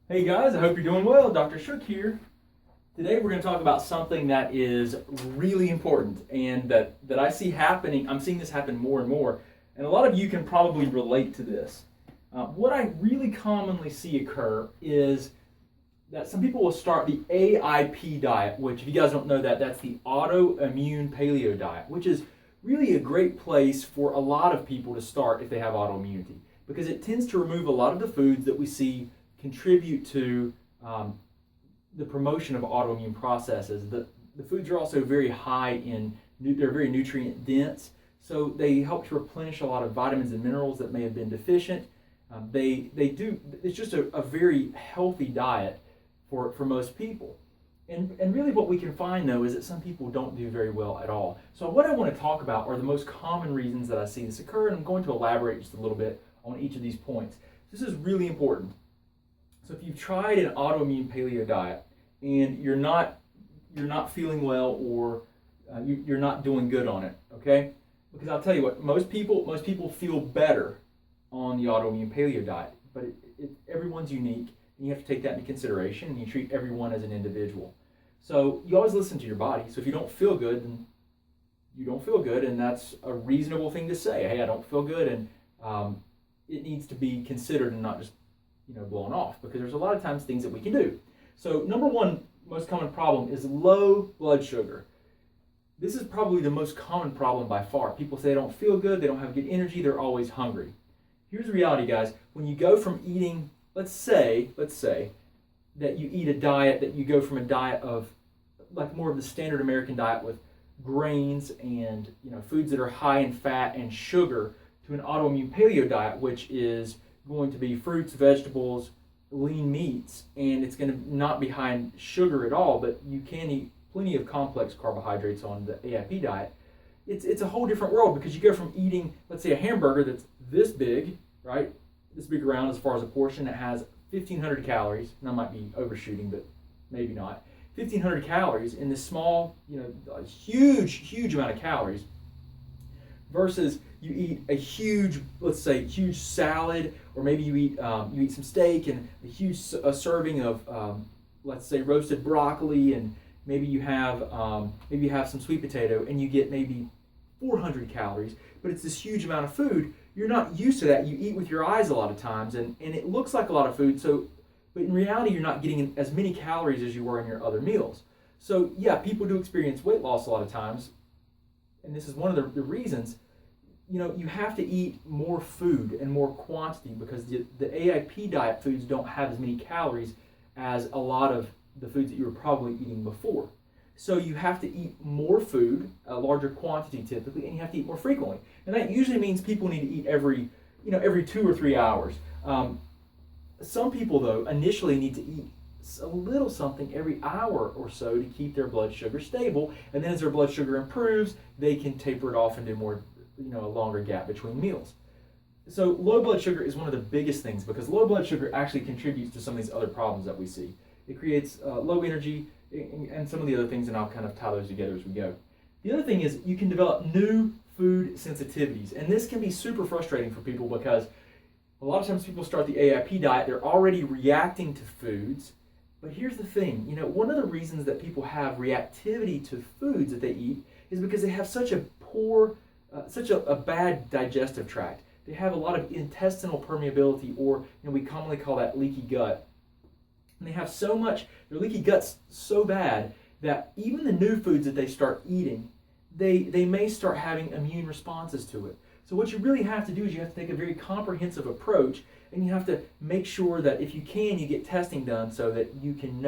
Hey guys, I hope you're doing well. Dr. Shook here. Today we're going to talk about something that is really important and that I see happening. I'm seeing this happen more and more, and a lot of you can probably relate to this. What I really commonly see occur is that some people will start the AIP diet, which if you guys don't know that's the Autoimmune Paleo diet, which is really a great place for a lot of people to start if they have autoimmunity, because it tends to remove a lot of the foods that we see contribute to the promotion of autoimmune processes. The foods are also very high in, they're very nutrient dense, so they help to replenish a lot of vitamins and minerals that may have been deficient. It's just a very healthy diet for most people. And really what we can find though is that some people don't do very well at all. So what I want to talk about are the most common reasons that I see this occur, and I'm going to elaborate just a little bit on each of these points. This is really important. So if you've tried an autoimmune paleo diet and you're not feeling well, or you're not doing good on it, okay? Because I'll tell you what, most people feel better on the autoimmune paleo diet, but everyone's unique, and you have to take that into consideration, and you treat everyone as an individual. So you always listen to your body. So if you don't feel good, then you don't feel good, and that's a reasonable thing to say. Hey, I don't feel good, and it needs to be considered and not just blown off, because there's a lot of times things that we can do. So number one most common problem is low blood sugar. This is probably the most common problem by far. People say they don't feel good, they don't have good energy, they're always hungry. Here's the reality, guys. When you go from eating, let's say that you eat a diet, that you go from a diet of like more of the standard American diet with grains and foods that are high in fat and sugar, to an autoimmune paleo diet, which is going to be fruits, vegetables, lean meats, and it's going to not be high in sugar at all, but you can eat plenty of complex carbohydrates on the AIP diet. It's a whole different world, because you go from eating, let's say, a hamburger that's this big, right? This big around as far as a portion that has 1,500 calories, and I might be overshooting, but maybe not. 1,500 calories in this small, a huge amount of calories, versus you eat a huge, let's say, huge salad, or maybe you eat some steak and a huge serving of, let's say, roasted broccoli, and maybe you have some sweet potato, and you get maybe 400 calories, but it's this huge amount of food. You're not used to that. You eat with your eyes a lot of times, and it looks like a lot of food. So, but in reality, you're not getting as many calories as you were in your other meals. So yeah, people do experience weight loss a lot of times, and this is one of the reasons. You have to eat more food and more quantity, because the AIP diet foods don't have as many calories as a lot of the foods that you were probably eating before. So you have to eat more food, a larger quantity typically, and you have to eat more frequently. And that usually means people need to eat every 2 or 3 hours. Some people, though, initially need to eat a little something every hour or so to keep their blood sugar stable, and then as their blood sugar improves, they can taper it off and do more, a longer gap between meals. So low blood sugar is one of the biggest things, because low blood sugar actually contributes to some of these other problems that we see. It creates low energy and some of the other things, and I'll kind of tie those together as we go. The other thing is you can develop new food sensitivities, and this can be super frustrating for people, because a lot of times people start the AIP diet, they're already reacting to foods. But here's the thing, one of the reasons that people have reactivity to foods that they eat is because they have such a bad digestive tract. They have a lot of intestinal permeability, or we commonly call that leaky gut. And they have their leaky gut's so bad that even the new foods that they start eating, they may start having immune responses to it. So what you really have to do is you have to take a very comprehensive approach, and you have to make sure that if you can, you get testing done so that you can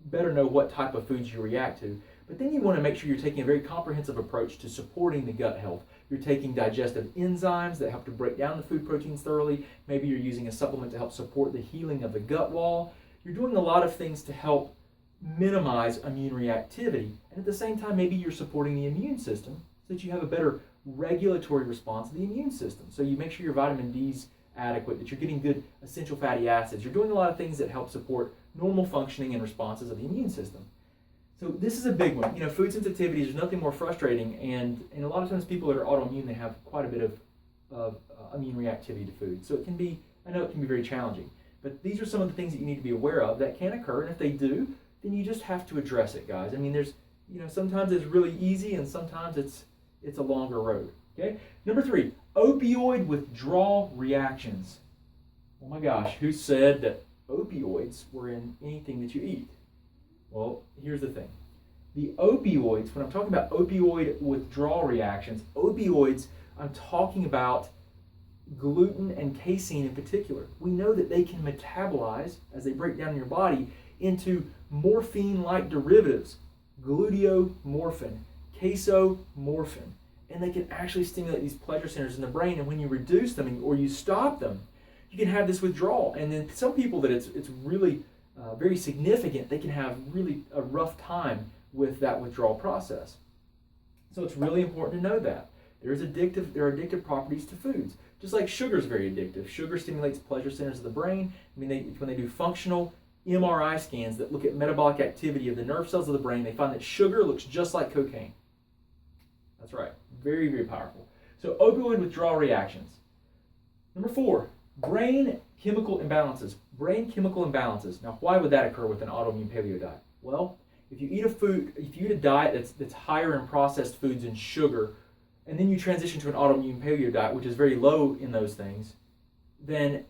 better know what type of foods you react to. But then you want to make sure you're taking a very comprehensive approach to supporting the gut health. You're taking digestive enzymes that help to break down the food proteins thoroughly. Maybe you're using a supplement to help support the healing of the gut wall. You're doing a lot of things to help minimize immune reactivity. And at the same time, maybe you're supporting the immune system so that you have a better regulatory response to the immune system. So you make sure your vitamin D's adequate, that you're getting good essential fatty acids. You're doing a lot of things that help support normal functioning and responses of the immune system. So this is a big one. Food sensitivities, there's nothing more frustrating, and a lot of times people that are autoimmune, they have quite a bit of immune reactivity to food. So I know it can be very challenging. But these are some of the things that you need to be aware of that can occur, and if they do, then you just have to address it, guys. I mean, there's, sometimes it's really easy, and sometimes it's a longer road. Okay. Number 3, opioid withdrawal reactions. Oh my gosh, who said that opioids were in anything that you eat? Well, here's the thing. The opioids, when I'm talking about opioid withdrawal reactions, opioids, I'm talking about gluten and casein in particular. We know that they can metabolize, as they break down in your body, into morphine-like derivatives, gluteomorphin, casomorphin, and they can actually stimulate these pleasure centers in the brain, and when you reduce them or you stop them, you can have this withdrawal. And then some people that it's really very significant, they can have really a rough time with that withdrawal process. So it's really important to know that. There are addictive properties to foods. Just like sugar is very addictive. Sugar stimulates pleasure centers of the brain. I mean, when they do functional MRI scans that look at metabolic activity of the nerve cells of the brain, they find that sugar looks just like cocaine. That's right. Very, very powerful. So opioid withdrawal reactions. Number 4, brain chemical imbalances. Brain chemical imbalances. Now, why would that occur with an autoimmune paleo diet? Well, if you eat a diet that's higher in processed foods and sugar, and then you transition to an autoimmune paleo diet, which is very low in those things, then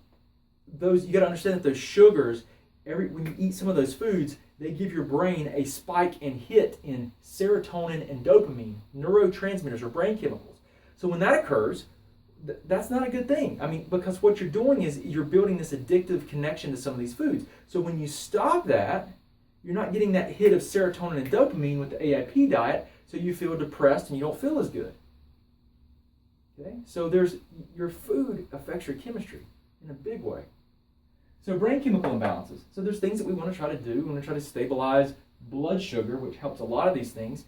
you got to understand that those sugars, when you eat some of those foods, they give your brain a spike and hit in serotonin and dopamine, neurotransmitters or brain chemicals. So when that occurs, that's not a good thing. I mean, because what you're doing is you're building this addictive connection to some of these foods. So when you stop that, you're not getting that hit of serotonin and dopamine with the AIP diet, so you feel depressed and you don't feel as good. Okay? So your food affects your chemistry in a big way. So brain chemical imbalances. So there's things that we want to try to do. We want to try to stabilize blood sugar, which helps a lot of these things.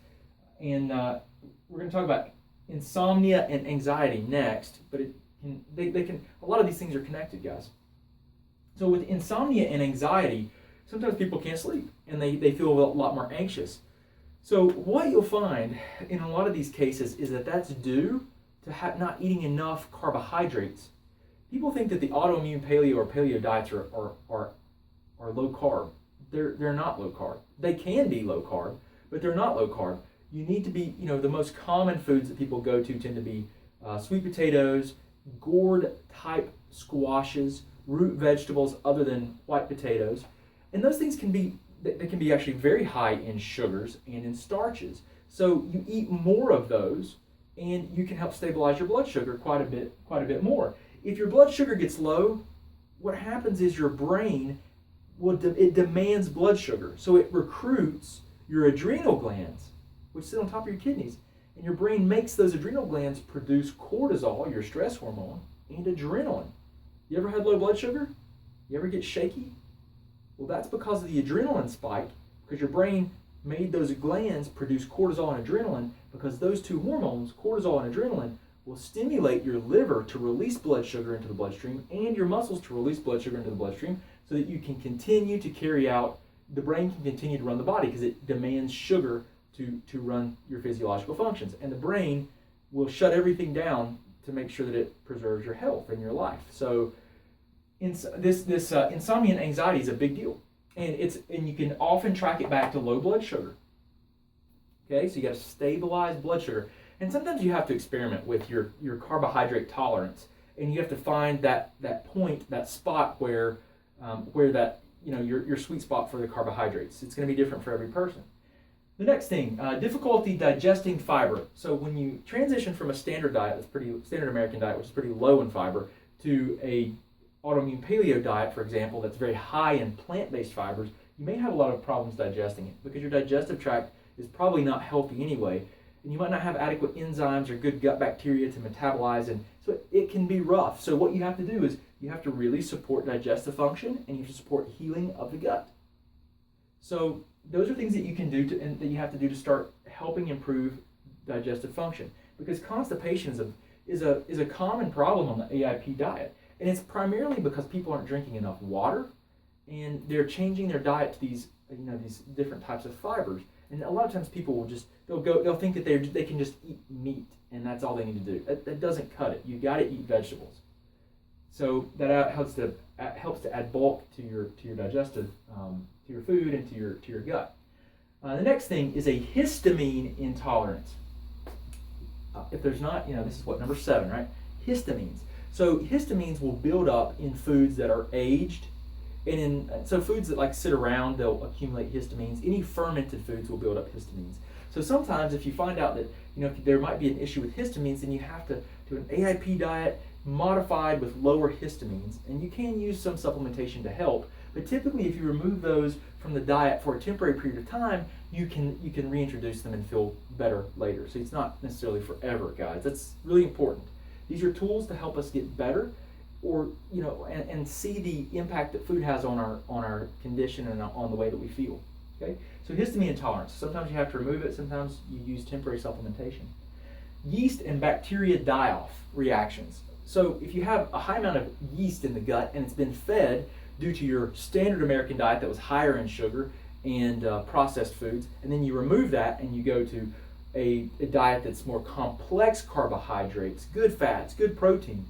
And we're going to talk about insomnia and anxiety next, but a lot of these things are connected, guys. So with insomnia and anxiety, sometimes people can't sleep and they feel a lot more anxious. So what you'll find in a lot of these cases is that that's due to not eating enough carbohydrates. People think that the autoimmune paleo or paleo diets are low carb. They're not low carb. They can be low carb, but they're not low carb. You need to be, the most common foods that people go to tend to be sweet potatoes, gourd type squashes, root vegetables other than white potatoes. And those things can be actually very high in sugars and in starches. So you eat more of those and you can help stabilize your blood sugar quite a bit more. If your blood sugar gets low, what happens is your brain it demands blood sugar. So it recruits your adrenal glands, which sit on top of your kidneys. And your brain makes those adrenal glands produce cortisol, your stress hormone, and adrenaline. You ever had low blood sugar? You ever get shaky? Well, that's because of the adrenaline spike, because your brain made those glands produce cortisol and adrenaline, because those two hormones, cortisol and adrenaline, will stimulate your liver to release blood sugar into the bloodstream and your muscles to release blood sugar into the bloodstream so that you can continue to the brain can continue to run the body because it demands sugar to run your physiological functions. And the brain will shut everything down to make sure that it preserves your health and your life. So this insomnia and anxiety is a big deal. And you can often track it back to low blood sugar. Okay, so you got to stabilize blood sugar. And sometimes you have to experiment with your carbohydrate tolerance, and you have to find that point, that spot where that your sweet spot for the carbohydrates. It's going to be different for every person. The next thing, difficulty digesting fiber. So when you transition from a standard diet, standard American diet, which is pretty low in fiber, to a autoimmune paleo diet, for example, that's very high in plant-based fibers, you may have a lot of problems digesting it because your digestive tract is probably not healthy anyway. And you might not have adequate enzymes or good gut bacteria to metabolize, and so it can be rough. So what you have to do is you have to really support digestive function, and you have to support healing of the gut. So those are things that you can do and that you have to do to start helping improve digestive function, because constipation is a common problem on the AIP diet, and it's primarily because people aren't drinking enough water, and they're changing their diet to these different types of fibers. And a lot of times people will they'll think that they can just eat meat and that's all they need to do. That doesn't cut it. You got to eat vegetables. So that helps to add bulk to your digestive to your food and to your gut. The next thing is a histamine intolerance. If there's not, this is what, number 7, right? Histamines. So histamines will build up in foods that are aged, and so foods that like sit around, they'll accumulate histamines. Any fermented foods will build up histamines. So sometimes if you find out that there might be an issue with histamines, then you have to do an AIP diet modified with lower histamines, and you can use some supplementation to help. But typically, if you remove those from the diet for a temporary period of time, you can reintroduce them and feel better later. So it's not necessarily forever, guys. That's really important. These are tools to help us get better, or and see the impact that food has on our condition and on the way that we feel. Okay. So histamine intolerance. Sometimes you have to remove it. Sometimes you use temporary supplementation. Yeast and bacteria die-off reactions. So if you have a high amount of yeast in the gut and it's been fed due to your standard American diet that was higher in sugar and processed foods, and then you remove that and you go to a diet that's more complex carbohydrates, good fats, good protein,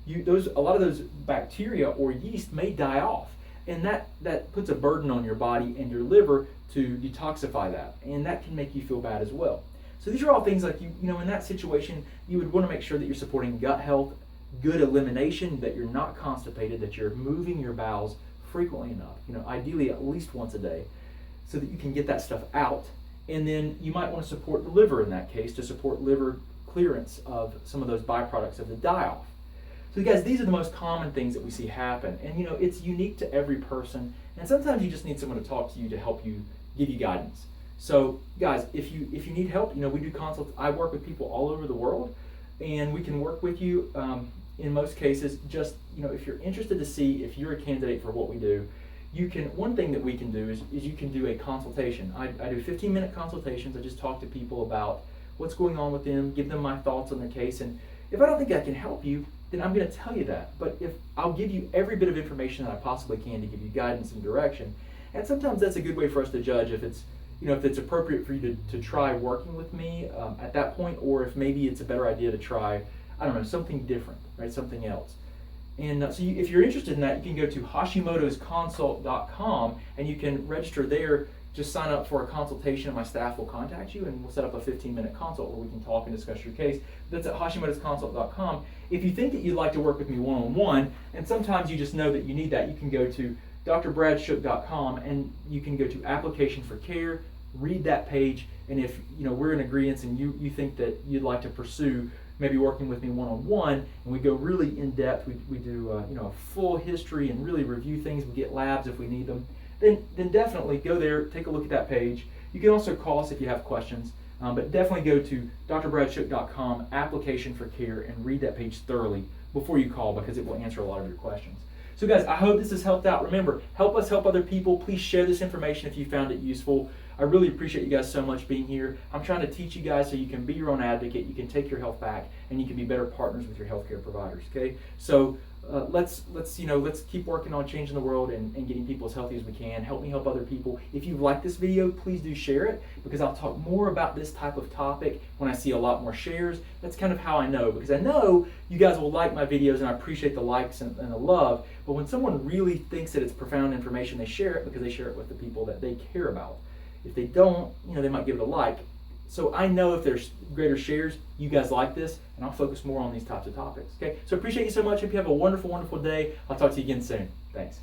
a lot of those bacteria or yeast may die off, and that puts a burden on your body and your liver to detoxify that, and that can make you feel bad as well. So these are all things like in that situation, you would want to make sure that you're supporting gut health, good elimination, that you're not constipated, that you're moving your bowels frequently enough, ideally at least once a day, so that you can get that stuff out. And then you might want to support the liver in that case to support liver clearance of some of those byproducts of the die-off. So guys, these are the most common things that we see happen, and it's unique to every person, and sometimes you just need someone to talk to you to help you, give you guidance. So guys, if you need help, we do consults. I work with people all over the world, and we can work with you in most cases. Just if you're interested to see if you're a candidate for what we do, one thing that we can do is you can do a consultation. I do 15-minute consultations. I just talk to people about what's going on with them, give them my thoughts on their case, and if I don't think I can help you, then I'm going to tell you that. But if I'll give you every bit of information that I possibly can to give you guidance and direction, and sometimes that's a good way for us to judge if it's appropriate for you to try working with me at that point, or if maybe it's a better idea to try, something different, right? Something else. And so if you're interested in that, you can go to hashimotosconsult.com and you can register there. Just sign up for a consultation and my staff will contact you, and we'll set up a 15-minute consult where we can talk and discuss your case. That's at hashimotosconsult.com. If you think that you'd like to work with me one-on-one, and sometimes you just know that you need that, you can go to drbradshuk.com and you can go to application for care, read that page, and if we're in agreement and you think that you'd like to pursue maybe working with me one-on-one, and we go really in depth, we do a full history and really review things, we get labs if we need them, then definitely go there, take a look at that page. You can also call us if you have questions, but definitely go to drbradshuk.com, application for care, and read that page thoroughly before you call, because it will answer a lot of your questions. So guys, I hope this has helped out. Remember, help us help other people. Please share this information if you found it useful. I really appreciate you guys so much being here. I'm trying to teach you guys so you can be your own advocate, you can take your health back, and you can be better partners with your healthcare providers. Okay, so let's keep working on changing the world and getting people as healthy as we can. Help me help other people. If you like this video, please do share it, because I'll talk more about this type of topic when I see a lot more shares. That's kind of how I know, because I know you guys will like my videos, and I appreciate the likes and the love. But when someone really thinks that it's profound information, they share it because they share it with the people that they care about. If they don't, they might give it a like. So I know if there's greater shares, you guys like this, and I'll focus more on these types of topics. Okay, so appreciate you so much. Hope you have a wonderful, wonderful day. I'll talk to you again soon. Thanks.